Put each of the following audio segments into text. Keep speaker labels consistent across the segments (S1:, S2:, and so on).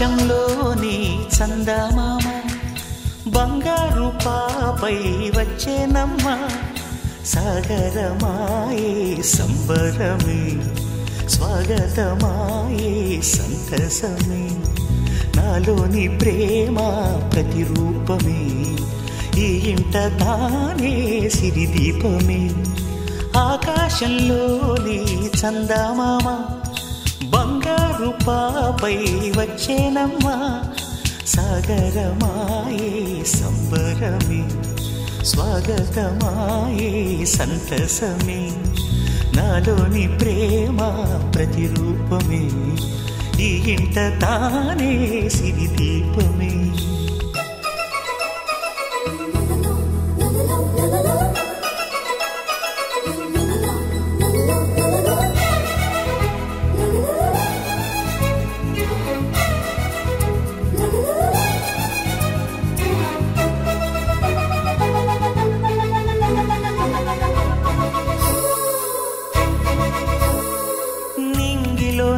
S1: ఆకాశంలోని చందమామ బంగారు పాపై వచ్చేనమ్మ సాగరమాయే సంబరమే స్వాగతమాయే సంతసమే నాలోని ప్రేమ ప్రతిరూపమే ఈ ఇంట తానే సిరిదీపమే ఆకాశంలోని చందమామ బంగారు పాపై వచ్చేనమ్మా సాగరమాయే సంబరమే స్వాగతమాయే సంతసమే నాలోని ప్రేమ ప్రతిరూపమే ఈ ఇంట తానే సిరిదీపమే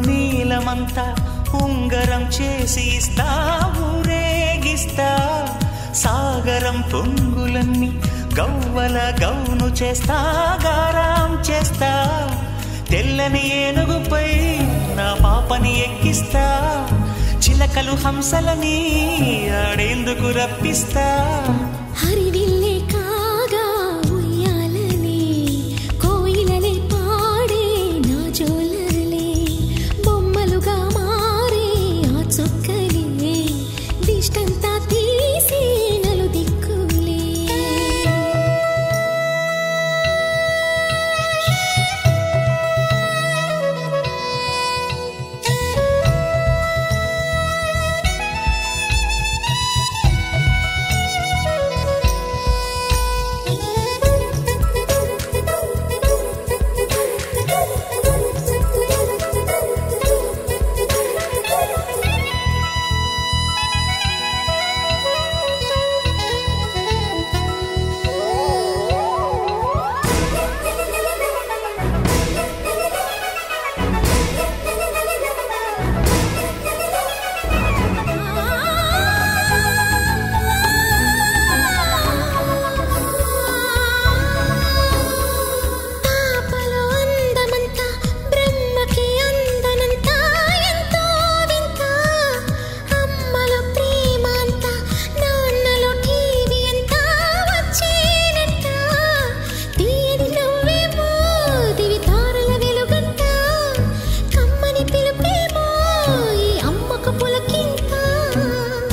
S1: నీలమంతా ఉంగరం చేసి ఇస్తా ఊరేగిస్తా సాగరం పొంగులన్నీ గవ్వల గౌను చేస్తా గారాం చేస్తా తెల్లని ఏనుగుపై నా పాపని ఎక్కిస్తా చిలకలు హంసలని ఆడేందుకు రప్పిస్తా
S2: హరివిల్లే కాగా ఉయ్యాలనే కోయిలనే పాడే నా జోలలే బొమ్మలుగా మారే ఆ చొక్కలే దిష్టంతా తీసి నలు దిక్కులే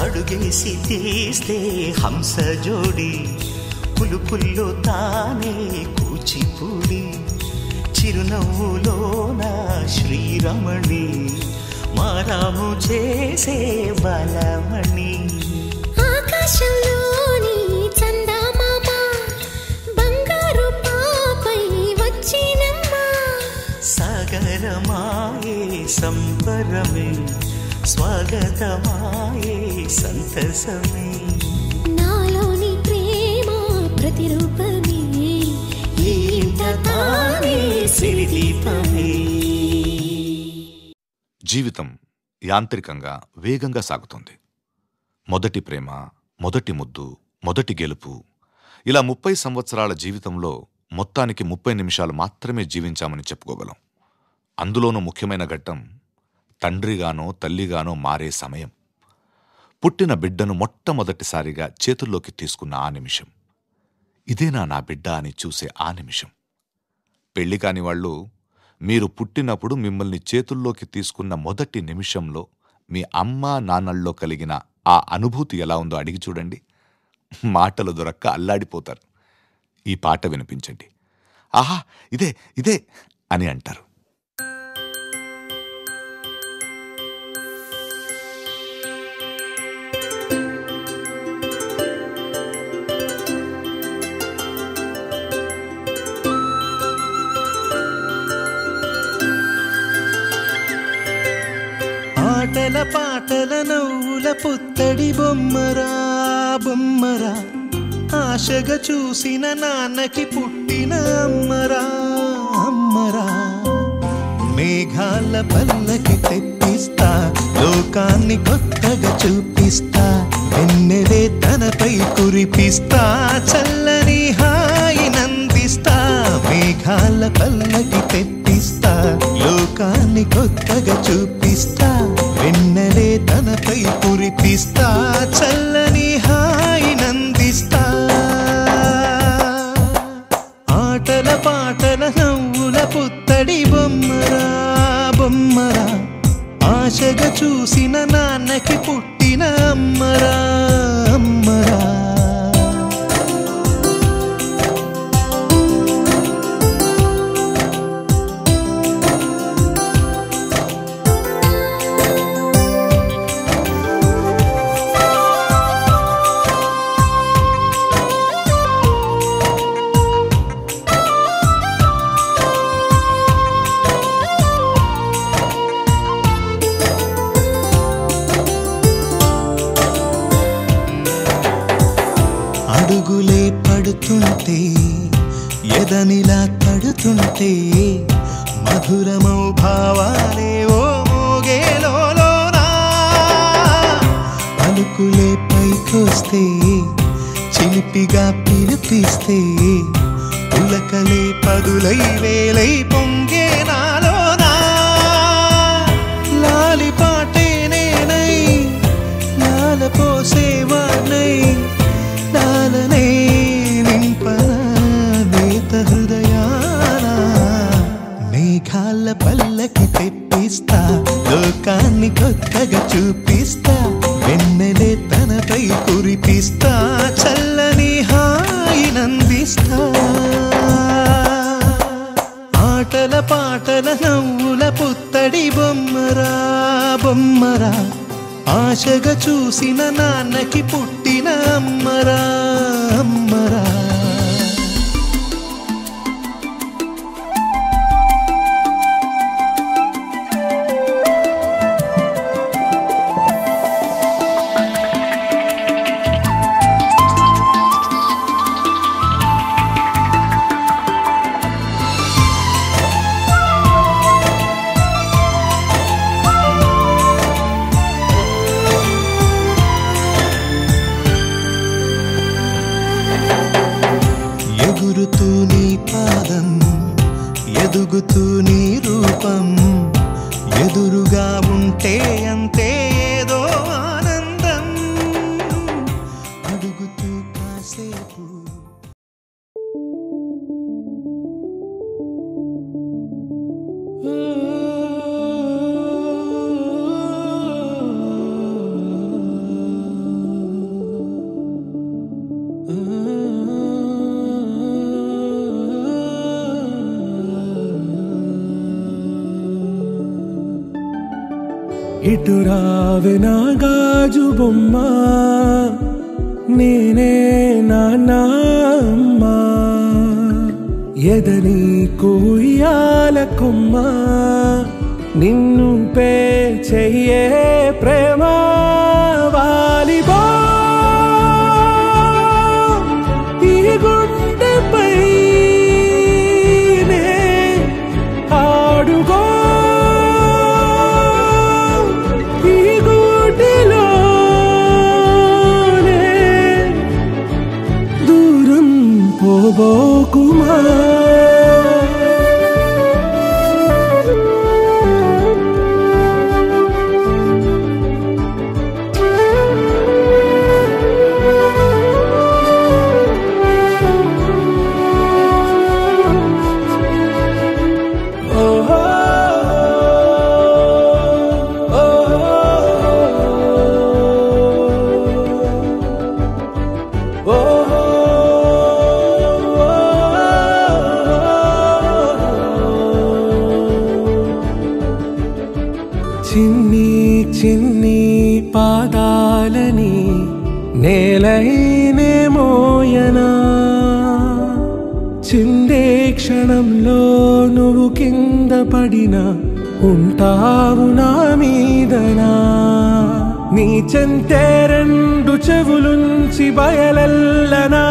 S1: అడుగేసి తీస్తే హంస జోడి పులుపుల్లో తానే కూచిపూడి చిరునవ్వులోన శ్రీరమణి మారాము చేసే బలమణి
S2: ఆకాశంలోని చందమామ బంగారు పాపై వచ్చినమ్మా
S1: సాగరమాయే సంబరమే స్వాగతమాయే సంతసమే
S2: నాలోని ప్రేమ ప్రతిరూపమే
S1: ఈ ఇంట తానే సిరిదీపమే.
S3: జీవితం యాంత్రికంగా వేగంగా సాగుతుంది. మొదటి ప్రేమ, మొదటి ముద్దు, మొదటి గెలుపు, ఇలా 30 సంవత్సరాల జీవితంలో మొత్తానికి 30 నిమిషాలు మాత్రమే జీవించామని చెప్పుకోగలం. అందులోనూ ముఖ్యమైన ఘట్టం తండ్రిగానో తల్లిగానో మారే సమయం. పుట్టిన బిడ్డను మొట్టమొదటిసారిగా చేతుల్లోకి తీసుకున్న ఆ నిమిషం, ఇదేనా నా బిడ్డ అని చూసే ఆ నిమిషం. పెళ్లి కాని వాళ్ళు మీరు పుట్టినప్పుడు మిమ్మల్ని చేతుల్లోకి తీసుకున్న మొదటి నిమిషంలో మీ అమ్మా నాన్నల్లో కలిగిన ఆ అనుభూతి ఎలా ఉందో అడిగి చూడండి. మాటలు దొరక్క అల్లాడిపోతారు. ఈ పాట వినిపించండి. ఆహా, ఇదే ఇదే అని అంటారు.
S4: ఆటల పాటల నవ్వుల పుత్తడి బొమ్మరా బొమ్మరా ఆశగా చూసిన నాన్నకి పుట్టిన అమ్మరా అమ్మరా మేఘాల పల్లకి తెప్పి చూపిస్తా లోకాన్ని కొత్తగా చూపిస్తా వెన్నెలే తనపై కురిపిస్తా చల్లని హాయినందిస్తా మేఘాల పల్లకి తెప్పిస్తా లోకాన్ని కొత్తగా చూపిస్తా వెన్నెలే తనపై కురిపిస్తా చల్లని హాయినందిస్తా ఆటల పాటల నవ్వుల పుత్తడి బొమ్మరా బొమ్మరా ఆశగా చూసిన నాన్నకి పుట్టిన అమ్మరా అమ్మరా అడుగులే పడుతుంటే ఎదనిలా తడుతుంటే మధురమౌ భావాలే ఓ మోగేలోనా పలుకులే పైకొస్తే చిలిపిగా పిలిపిస్తే పులకలే పదులై వేలై పొంగే నాలోనా లాలి పాటే నేనై లాల పోసేవాణ్ణై నాలనే నింపనా నేత హృదయాన మేఘాల పల్లకి తెప్పిస్తా లోకాన్ని కొత్తగా చూపిస్తా వెన్నెలే తనపై కురిపిస్తా చల్లని హాయినందిస్తా ఆటల పాటల నవ్వుల పుత్తడి బొమ్మరా బొమ్మరా ఆశగా చూసిన నాన్నకి పుట్టిన అమ్మరా అమ్మరా ఎగురుతూ నీ పాదం ఎదుగుతూ నీ రూపం ఎదురుగా ఉంటే అంతే ఏదో ఆనందం అడుగుతూ కాసేపు
S5: ఇటు రావే నా గాజు బొమ్మ నేనే నాన్న అమ్మ ఎదని కుయ్యాల కొమ్మ నిన్ను పే చెయ్యే ప్రేమ వాలిబా ఈ గుండెపై ఆడుగో పోబోకుమా చిన్ని చిన్ని పాదాలని నేలైనే మోయనా చిందే క్షణంలో నువ్వు కింద పడినా ఉంటావు నా మీదనా నీ చెంతే రెండు చెవులుంచి బయలల్లనా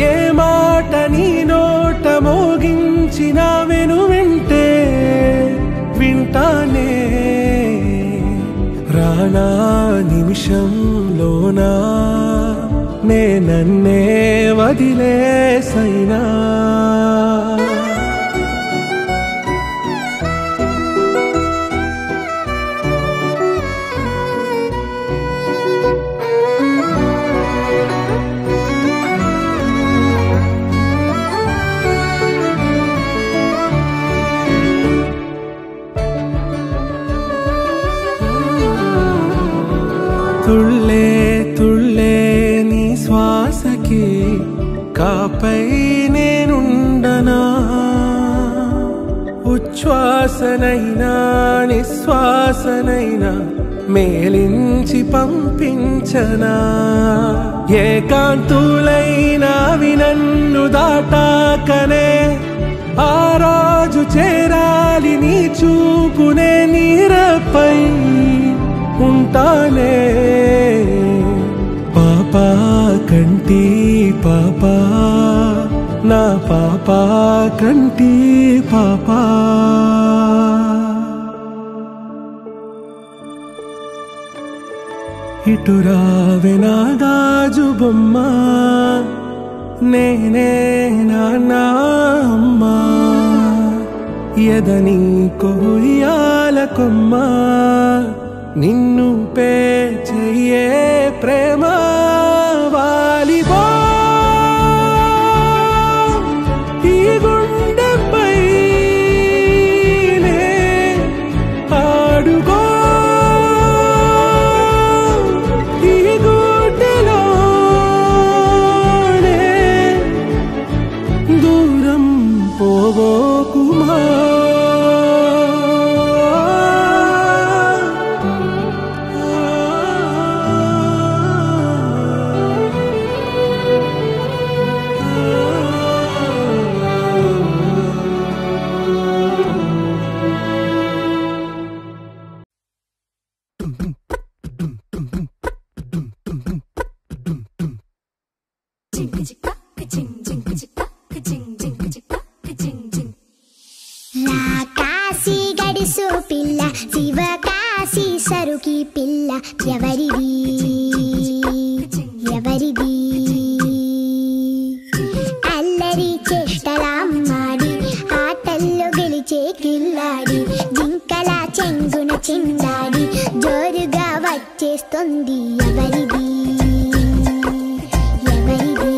S5: ఏ మాట నీ నోట మోగించిన వెను వింటే వింటానే నా నిమిషంలోనా నే నన్నే వదిలేసైనా తుళ్ళే తుళ్ళే నీ శ్వాసకి కాపై నేనుండనా ఉచ్ఛ్వాసనైనా నిశ్వాసనైనా మేలించి పంపించనా ఏకాంతులైనా నన్ను దాటాకనే ఆ రోజు చేరాలి నీ చూపునే నీరపై ఉంటానే పాపా కంటి పాపా నా పాపా కంటి పాపా ఇటు రావే నా గాజు బొమ్మ నేనే నాన్న అమ్మా ఎదని కొయ్యాల కొమ్మ నిన్ను పే చెయ్యే ప్రేమ వాలిబో ఈ గుండెపై ఆడుకో ఈ గుడ్డలోనే దూరం పోవోకుమా
S2: కాశీ గడిసు పిల్ల శివ కాశీ సరుకి పిల్ల ఎవరిది ఎవరిది అల్లరి చేష్టలామ్మాడి ఆటల్లో గెలిచే కిల్లాడి జింకల చెంగున చిందాడి జోరుగా వచ్చేస్తుంది ఎవరిది ఎవరిది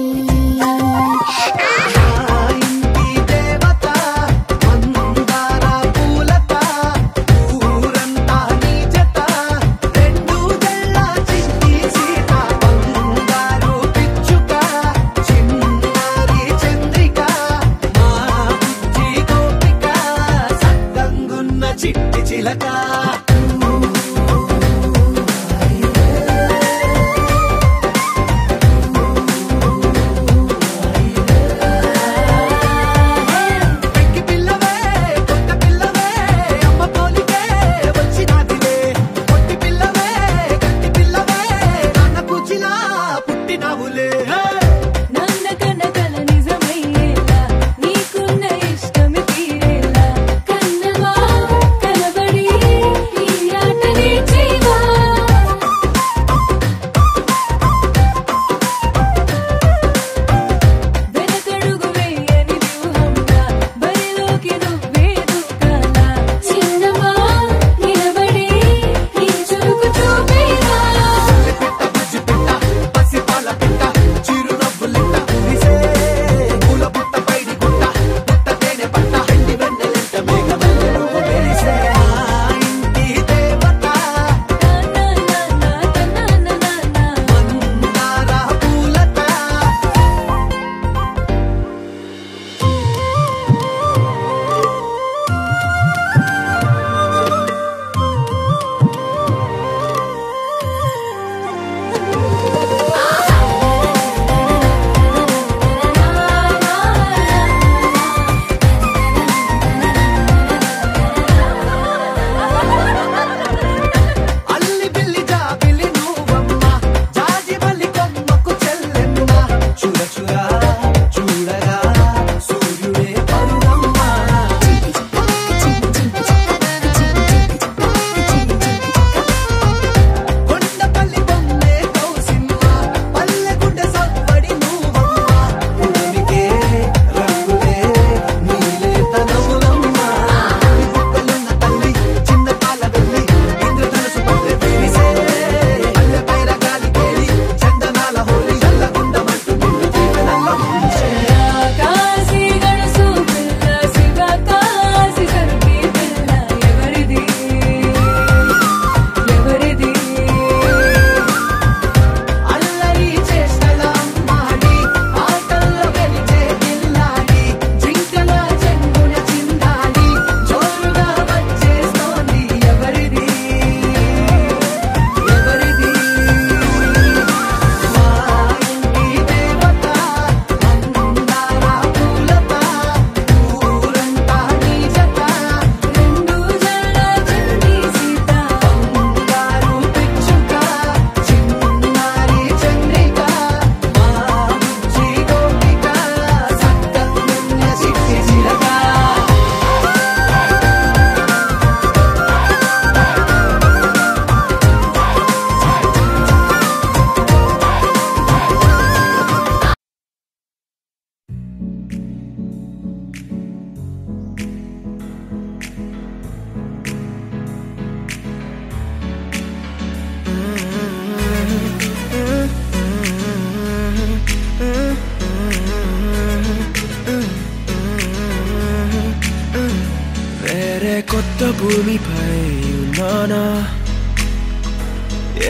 S5: వేరే కొత్త భూమిపై ఉన్నానా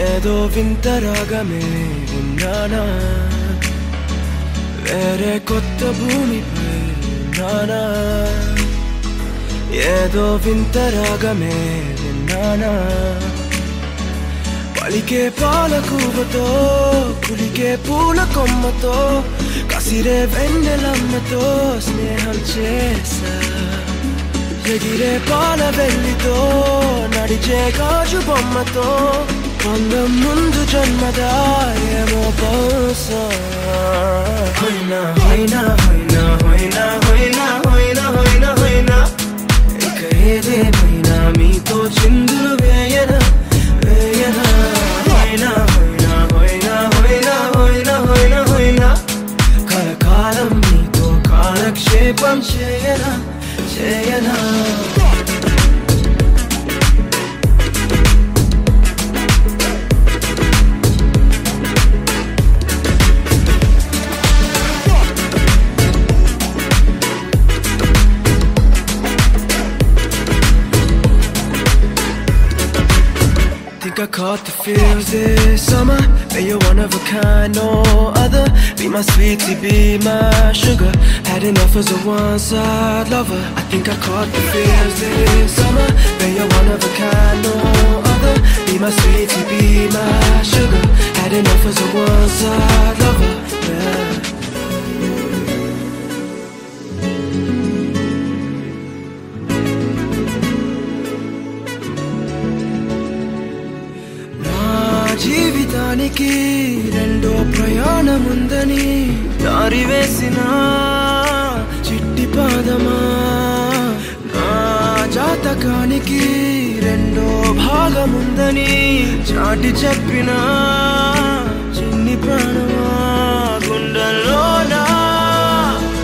S5: ఏదో వింత రాగమే విన్నానా వేరే కొత్త భూమిపై ఉన్నానా ఏదో వింత రాగమే విన్నానా పలికే పాలకూవతో కులికే పూల కొమ్మతో కసిరే వెన్నెలమ్మతో స్నేహం చేసా ఎగిరే పాల వెల్లితో నడిచే గాజు బొమ్మతో అందం ముందు జన్మదా ఏమో బహుశా హైనా హైనా హైనా హైనా హైనా హైనా హైనా హైనా ఇక ఏదేమైనా మీతో చిందులు వేయనా వేయనా హైనా హైనా హైనా హైనా హైనా హైనా హైనా కలకాలం మీతో కాలక్షేపం చేయనా చేయనా I caught the feels this summer. But you're one of a kind, no other. Be my sweetie, be my sugar. Had enough as a one-side lover. I think I caught the feels this summer. But you're one of a kind, no other. Be my sweetie, be my sugar. Had enough as a one-side lover. Yeah. జీవితానికి రెండో ప్రయాణముందని దారి వేసిన చిట్టి పాదమా నా జాతకానికి రెండో భాగముందని చాటి చెప్పిన చిన్ని ప్రాణమా గుండెల్లోనా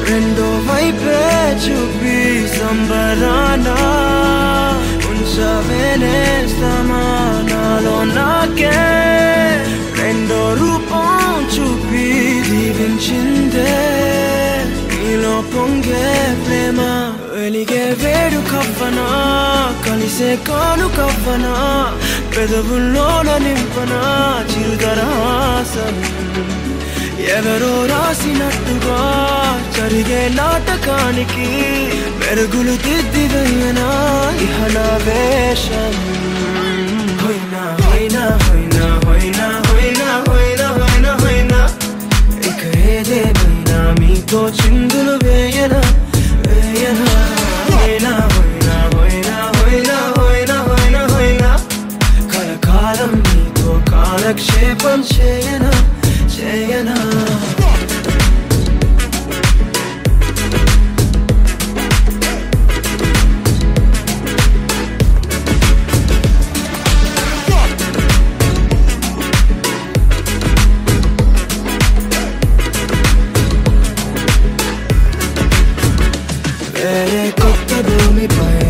S5: రెండో వైపే చూపి సంబరానా ఉంచవేనేస్తామా నాలో నాకే రెండో రూపం చూపి దీవించిందే నీలో పొంగే ప్రేమ వెలిగే వేడు కవ్వనా కలిసే కాను కవ్వనా పెదవుల్లోన నింపనా చిరుదరాసం ఎవరో రాసినట్టుగా జరిగే నాటకానికి మెరుగులు దిద్దిదయ్యనా ఇహనా వేషం హైనా హైనా హైనా హైనా హైనా హైనా హైనా హైనా ఇక ఏదేమైనా మీతో చిందులు వేయనా వేయనా హైనా హైనా హైనా హైనా హైనా హైనా హైనా కలకాలం మీతో కాలక్షేపం చేయనా చేయనా వేరే కొత్త భూమిపై